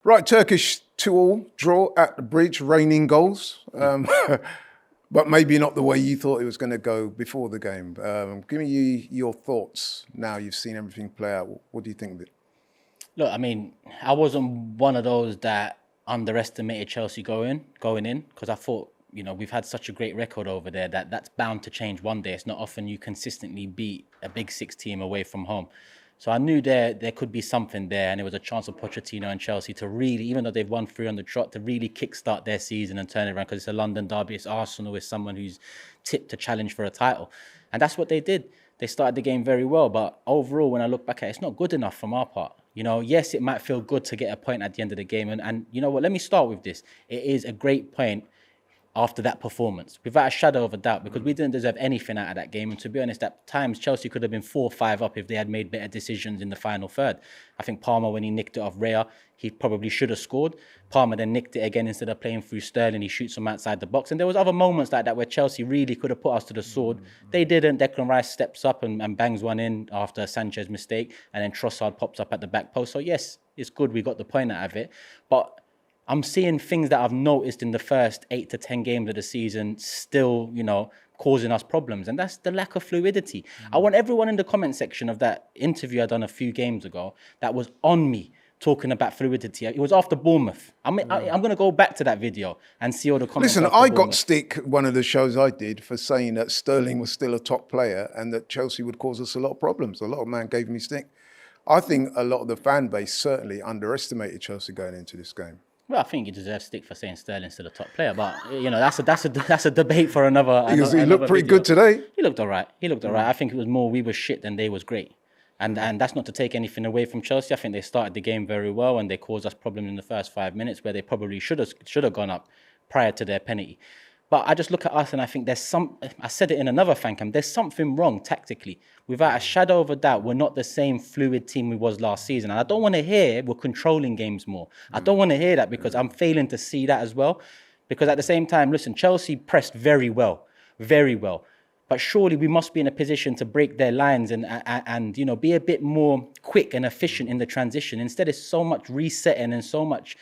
Right, Turkish 2-2 draw at the bridge, raining goals. But maybe not the way you thought it was going to go before the game. Give me your thoughts now you've seen everything play out. What do you think of it? Look, I mean, I wasn't one of those that underestimated Chelsea going in, because I thought, we've had such a great record over there that's bound to change one day. It's not often you consistently beat a Big Six team away from home. So I knew there could be something there, and it was a chance for Pochettino and Chelsea to really, even though they've won 3 on the trot, to really kickstart their season and turn it around, because it's a London derby, it's Arsenal, it's someone who's tipped to challenge for a title. And that's what they did. They started the game very well, but overall, when I look back at it, it's not good enough from our part. Yes, it might feel good to get a point at the end of the game. And you know what, let me start with this. It is a great point after that performance, without a shadow of a doubt, because we didn't deserve anything out of that game. And to be honest, at times, Chelsea could have been 4-5 up if they had made better decisions in the final third. I think Palmer, when he nicked it off Raya, he probably should have scored. Palmer then nicked it again instead of playing through Sterling. He shoots from outside the box. And there was other moments like that where Chelsea really could have put us to the sword. They didn't. Declan Rice steps up and bangs one in after a Sanchez mistake. And then Trossard pops up at the back post. So yes, it's good we got the point out of it. But I'm seeing things that I've noticed in the first 8 to 10 games of the season still, causing us problems. And that's the lack of fluidity. I want everyone in the comment section of that interview I done a few games ago that was on me talking about fluidity. It was after Bournemouth. I'm going to go back to that video and see all the comments. Listen, I got stick one of the shows I did for saying that Sterling was still a top player and that Chelsea would cause us a lot of problems. A lot of man gave me stick. I think a lot of the fan base certainly underestimated Chelsea going into this game. Well, I think you deserve stick for saying Sterling's still a top player, but that's a debate for another. Because he looked pretty good today. He looked all right. I think it was more we were shit than they was great, and that's not to take anything away from Chelsea. I think they started the game very well and they caused us problems in the first 5 minutes where they probably should have gone up prior to their penalty. But I just look at us and I think I said it in another fan cam, there's something wrong tactically. Without a shadow of a doubt, we're not the same fluid team we was last season. And I don't want to hear we're controlling games more. I don't want to hear that, because I'm failing to see that as well. Because at the same time, listen, Chelsea pressed very well. But surely we must be in a position to break their lines and be a bit more quick and efficient in the transition. Instead, it's so much resetting and so much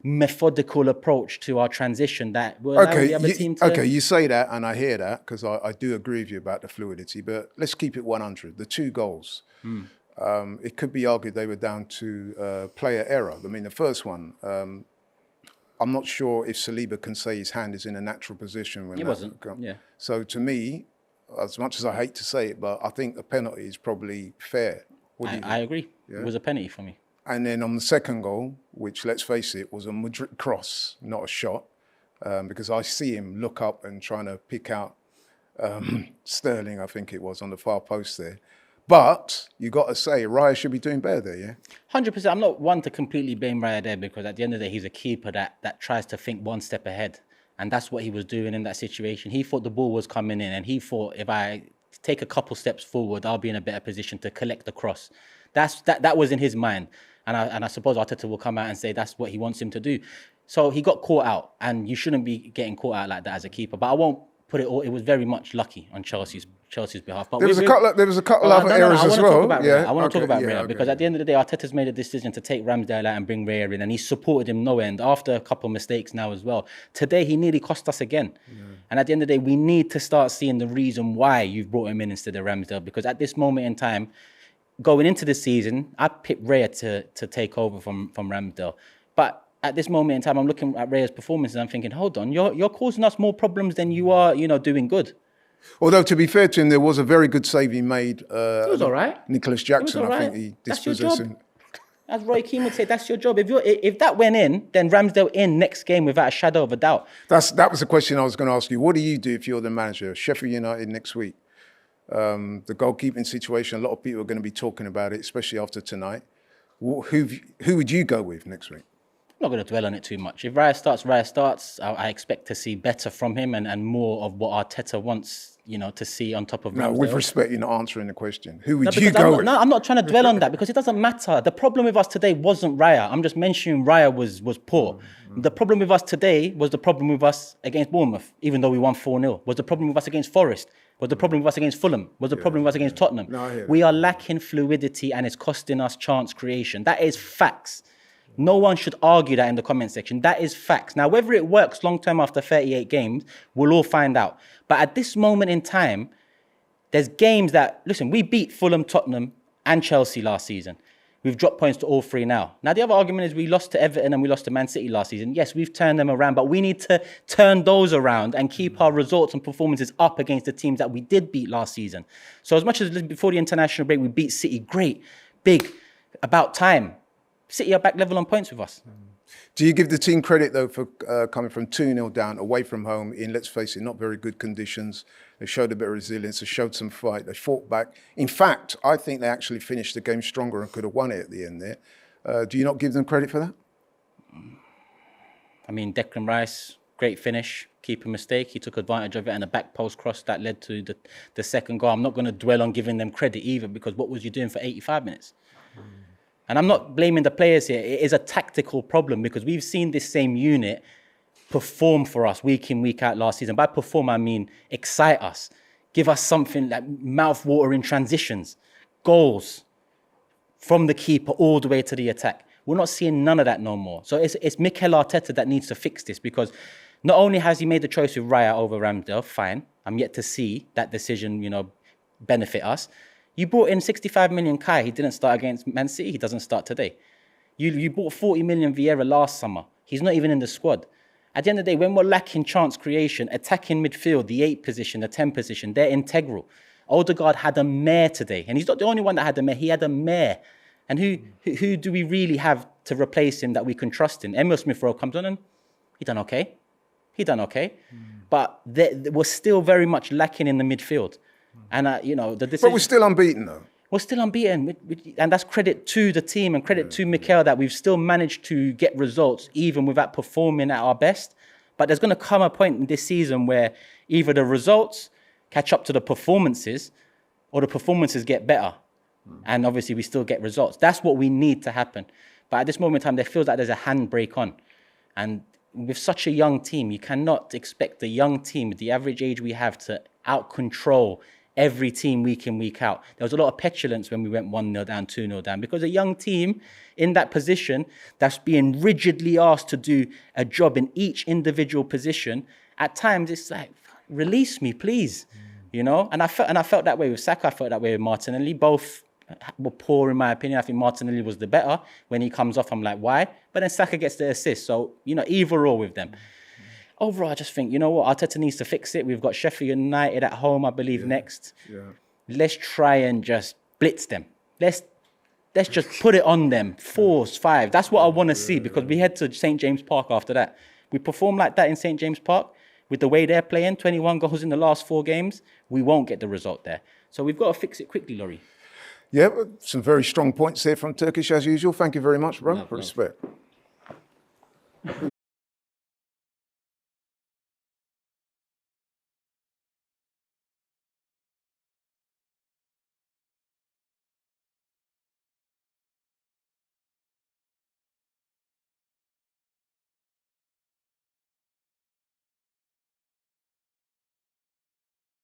methodical approach to our transition that will allow the other team to... Okay, you say that, and I hear that, because I do agree with you about the fluidity, but let's keep it 100. The 2 goals, it could be argued they were down to player error. I mean, the first one, I'm not sure if Saliba can say his hand is in a natural position. When it wasn't, yeah. So to me, as much as I hate to say it, but I think the penalty is probably fair. I agree. Yeah? It was a penalty for me. And then on the second goal, which, let's face it, was a Madrid cross, not a shot, because I see him look up and trying to pick out Sterling, I think it was, on the far post there. But you got to say, Raya should be doing better there, yeah? 100%. I'm not one to completely blame Raya there, because at the end of the day, he's a keeper that tries to think one step ahead. And that's what he was doing in that situation. He thought the ball was coming in, and he thought, if I take a couple steps forward, I'll be in a better position to collect the cross. That was in his mind. And I suppose Arteta will come out and say that's what he wants him to do. So he got caught out, and you shouldn't be getting caught out like that as a keeper. But I won't put it all. It was very much lucky on Chelsea's behalf. But there was a couple other errors as well. I want to talk about Raya, because at the end of the day, Arteta's made a decision to take Ramsdale out and bring Raya in, and he supported him no end after a couple of mistakes now as well. Today, he nearly cost us again. Yeah. And at the end of the day, we need to start seeing the reason why you've brought him in instead of Ramsdale, because at this moment in time, going into the season, I picked Raya to take over from Ramsdale. But at this moment in time, I'm looking at Raya's performance and I'm thinking, hold on, you're causing us more problems than you are, doing good. Although, to be fair to him, there was a very good save he made. It was all right. Nicholas Jackson, I think he dispossessed him. That's your job. As Roy Keane would say, that's your job. If that went in, then Ramsdale in next game without a shadow of a doubt. That was the question I was going to ask you. What do you do if you're the manager? Sheffield United next week. The goalkeeping situation, a lot of people are going to be talking about it, especially after tonight. Who would you go with next week? I'm not going to dwell on it too much. If Raya starts, I expect to see better from him and more of what Arteta wants, to see on top of Ramsdale. No, with respect, you're not answering the question. Who would you go with? No, I'm not trying to dwell on that, because it doesn't matter. The problem with us today wasn't Raya. I'm just mentioning Raya was poor. Mm-hmm. The problem with us today was the problem with us against Bournemouth, even though we won 4-0. Was the problem with us against Forest. Was the problem with us against Fulham. Was the problem with us against Tottenham. No, we are lacking fluidity, and it's costing us chance creation. That is facts. No one should argue that in the comment section. That is facts. Now, whether it works long term after 38 games, we'll all find out. But at this moment in time, there's games that, listen, we beat Fulham, Tottenham, and Chelsea last season. We've dropped points to all three now. Now, the other argument is we lost to Everton and we lost to Man City last season. Yes, we've turned them around, but we need to turn those around and keep our results and performances up against the teams that we did beat last season. So as much as before the international break, we beat City, great, big, about time. City are back level on points with us. Do you give the team credit, though, for coming from 2-0 down away from home in, let's face it, not very good conditions? They showed a bit of resilience. They showed some fight. They fought back. In fact, I think they actually finished the game stronger and could have won it at the end there. Do you not give them credit for that? I mean, Declan Rice, great finish, keeper mistake. He took advantage of it and a back post cross that led to the second goal. I'm not going to dwell on giving them credit either, because what was you doing for 85 minutes? And I'm not blaming the players here. It is a tactical problem, because we've seen this same unit perform for us week in, week out last season. By perform, I mean excite us. Give us something like mouth-watering transitions, goals from the keeper all the way to the attack. We're not seeing none of that no more. So it's Mikel Arteta that needs to fix this, because not only has he made the choice with Raya over Ramsdale, fine. I'm yet to see that decision, benefit us. You brought in 65 million Kai. He didn't start against Man City. He doesn't start today. You bought 40 million Vieira last summer. He's not even in the squad. At the end of the day, when we're lacking chance creation, attacking midfield, the 8 position, the 10 position, they're integral. Odegaard had a mare today. And he's not the only one that had a mare. He had a mare. And who do we really have to replace him that we can trust in? Emil Smith-Rowe comes on and he done okay. But we're still very much lacking in the midfield. And, the decision... But we're still unbeaten, though. We're still unbeaten. And that's credit to the team and credit to Mikel that we've still managed to get results even without performing at our best. But there's going to come a point in this season where either the results catch up to the performances or the performances get better. And obviously we still get results. That's what we need to happen. But at this moment in time, there feels like there's a handbrake on. And with such a young team, you cannot expect a young team with the average age we have to out-control every team week in, week out. There was a lot of petulance when we went 1-0 down, 2-0 down, because a young team in that position that's being rigidly asked to do a job in each individual position, at times it's like, release me, please. And I felt that way with Saka, I felt that way with Martinelli. Both were poor in my opinion. I think Martinelli was the better. When he comes off, I'm like, why? But then Saka gets the assist. So, either or with them. Overall, I just think, Arteta needs to fix it. We've got Sheffield United at home, I believe, next. Yeah. Let's try and just blitz them. Let's just put it on them. 4s, 5. That's what I want to see, because we head to St. James Park after that. We perform like that in St. James Park, with the way they're playing, 21 goals in the last 4 games, we won't get the result there. So we've got to fix it quickly, Laurie. Yeah, some very strong points there from Turkish as usual. Thank you very much, bro. Respect.